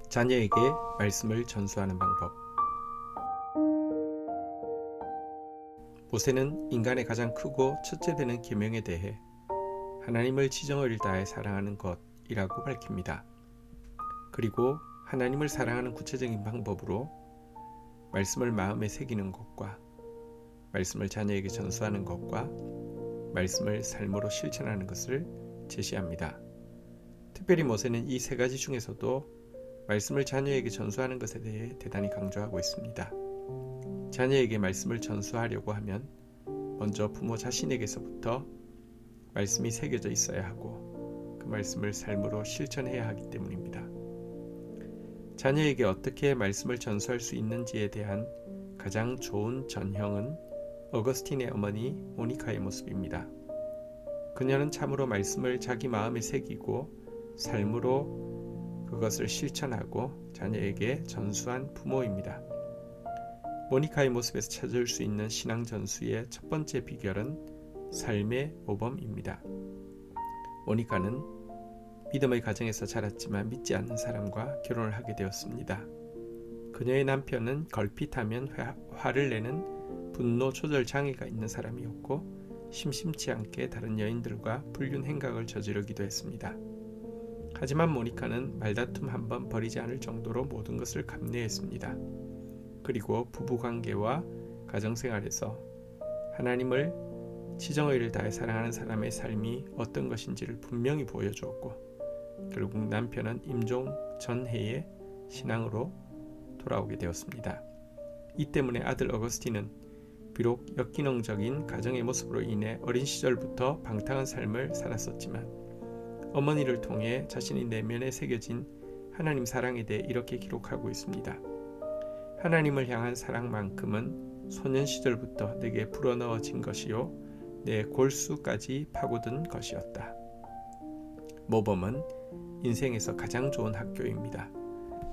자녀에게 말씀을 전수하는 방법. 모세는 인간의 가장 크고 첫째 되는 계명에 대해 하나님을 지정의를 다해 사랑하는 것이라고 밝힙니다. 그리고 하나님을 사랑하는 구체적인 방법으로 말씀을 마음에 새기는 것과 말씀을 자녀에게 전수하는 것과 말씀을 삶으로 실천하는 것을 제시합니다. 특별히 모세는 이 세 가지 중에서도 말씀을 자녀에게 전수하는 것에 대해 대단히 강조하고 있습니다. 자녀에게 말씀을 전수하려고 하면 먼저 부모 자신에게서부터 말씀이 새겨져 있어야 하고 그 말씀을 삶으로 실천해야 하기 때문입니다. 자녀에게 어떻게 말씀을 전수할 수 있는지에 대한 가장 좋은 전형은 어거스틴의 어머니 모니카의 모습입니다. 그녀는 참으로 말씀을 자기 마음에 새기고 삶으로 그것을 실천하고 자녀에게 전수한 부모입니다. 모니카의 모습에서 찾을 수 있는 신앙 전수의 첫 번째 비결은 삶의 모범입니다. 모니카는 믿음의 가정에서 자랐지만 믿지 않는 사람과 결혼을 하게 되었습니다. 그녀의 남편은 걸핏하면 화를 내는 분노 조절 장애가 있는 사람이었고 심심치 않게 다른 여인들과 불륜 행각을 저지르기도 했습니다. 하지만 모니카는 말다툼 한 번 버리지 않을 정도로 모든 것을 감내했습니다. 그리고 부부관계와 가정생활에서 하나님을 지정의를 다해 사랑하는 사람의 삶이 어떤 것인지를 분명히 보여주었고 결국 남편은 임종 전해에 신앙으로 돌아오게 되었습니다. 이 때문에 아들 어거스틴은 비록 역기능적인 가정의 모습으로 인해 어린 시절부터 방탕한 삶을 살았었지만 어머니를 통해 자신의 내면에 새겨진 하나님 사랑에 대해 이렇게 기록하고 있습니다. 하나님을 향한 사랑만큼은 소년 시절부터 내게 불어넣어진 것이요 내 골수까지 파고든 것이었다. 모범은 인생에서 가장 좋은 학교입니다.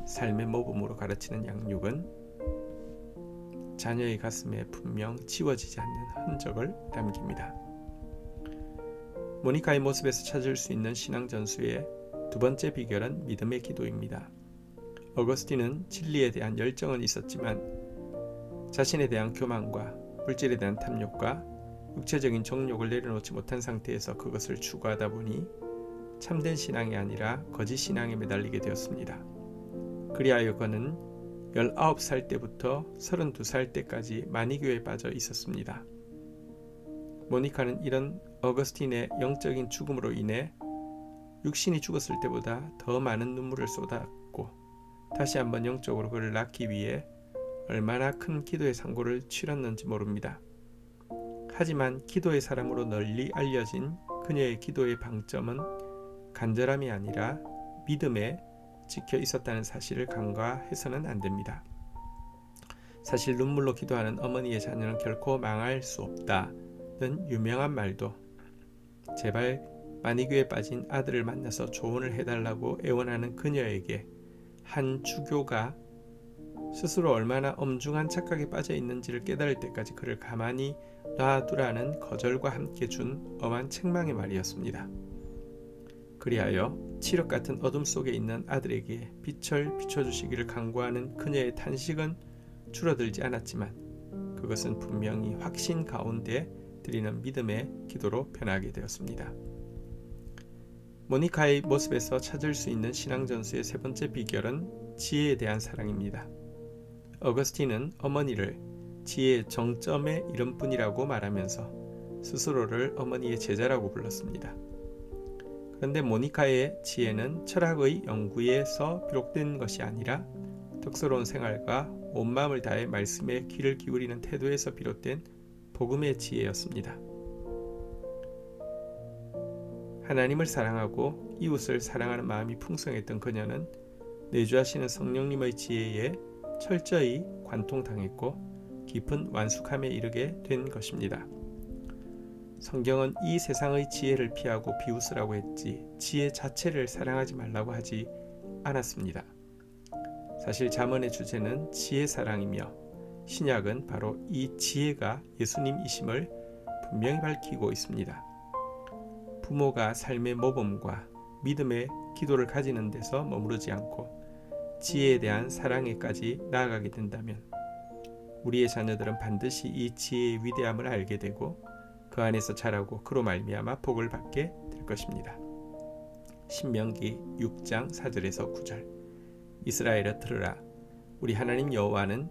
삶의 모범으로 가르치는 양육은 자녀의 가슴에 분명 지워지지 않는 흔적을 남깁니다. 모니카의 모습에서 찾을 수 있는 신앙 전수의 두 번째 비결은 믿음의 기도입니다. 어거스틴은 진리에 대한 열정은 있었지만 자신에 대한 교만과 물질에 대한 탐욕과 육체적인 정욕을 내려놓지 못한 상태에서 그것을 추구하다 보니 참된 신앙이 아니라 거짓 신앙에 매달리게 되었습니다. 그리하여 그는 19살 때부터 32살 때까지 마니교에 빠져 있었습니다. 모니카는 이런 어거스틴의 영적인 죽음으로 인해 육신이 죽었을 때보다 더 많은 눈물을 쏟았고 다시 한번 영적으로 그를 낳기 위해 얼마나 큰 기도의 상고를 치렀는지 모릅니다. 하지만 기도의 사람으로 널리 알려진 그녀의 기도의 방점은 간절함이 아니라 믿음에 찍혀 있었다는 사실을 간과해서는 안 됩니다. 사실 눈물로 기도하는 어머니의 자녀는 결코 망할 수 없다는 유명한 말도 제발 마니교에 빠진 아들을 만나서 조언을 해달라고 애원하는 그녀에게 한 주교가 스스로 얼마나 엄중한 착각에 빠져 있는지를 깨달을 때까지 그를 가만히 놔두라는 거절과 함께 준 엄한 책망의 말이었습니다. 그리하여 칠흑 같은 어둠 속에 있는 아들에게 빛을 비춰주시기를 간구하는 그녀의 탄식은 줄어들지 않았지만 그것은 분명히 확신 가운데 드리는 믿음의 기도로 변하게 되었습니다. 모니카의 모습에서 찾을 수 있는 신앙 전수의 세 번째 비결은 지혜에 대한 사랑입니다. 어거스틴은 어머니를 지혜의 정점에 이른 분이라고 말하면서 스스로를 어머니의 제자라고 불렀습니다. 그런데 모니카의 지혜는 철학의 연구에서 비롯된 것이 아니라 덕스러운 생활과 온 마음을 다해 말씀에 귀를 기울이는 태도에서 비롯된 복음의 지혜였습니다. 하나님을 사랑하고 이웃을 사랑하는 마음이 풍성했던 그녀는 내주하시는 성령님의 지혜에 철저히 관통당했고 깊은 완숙함에 이르게 된 것입니다. 성경은 이 세상의 지혜를 피하고 비웃으라고 했지 지혜 자체를 사랑하지 말라고 하지 않았습니다. 사실 잠언의 주제는 지혜 사랑이며 신약은 바로 이 지혜가 예수님이심을 분명히 밝히고 있습니다. 부모가 삶의 모범과 믿음의 기도를 가지는 데서 머무르지 않고 지혜에 대한 사랑에까지 나아가게 된다면 우리의 자녀들은 반드시 이 지혜의 위대함을 알게 되고 그 안에서 자라고 그로 말미암아 복을 받게 될 것입니다. 신명기 6장 4절에서 9절. 이스라엘아 들으라. 우리 하나님 여호와는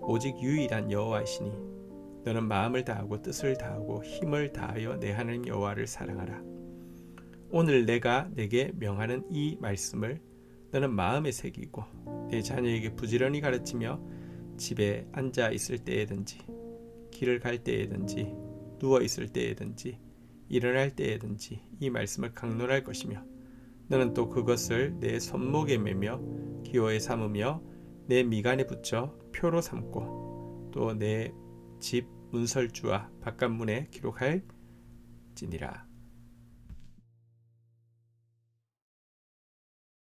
오직 유일한 여호와이시니 너는 마음을 다하고 뜻을 다하고 힘을 다하여 내 하나님 여호와를 사랑하라. 오늘 내가 내게 명하는 이 말씀을 너는 마음에 새기고 내 자녀에게 부지런히 가르치며 집에 앉아 있을 때에든지 길을 갈 때에든지 누워 있을 때에든지 일어날 때에든지 이 말씀을 강론할 것이며 너는 또 그것을 내 손목에 매며 기호에 삼으며 내 미간에 붙여 표로 삼고 또 내 집 문설주와 바깥문에 기록할지니라.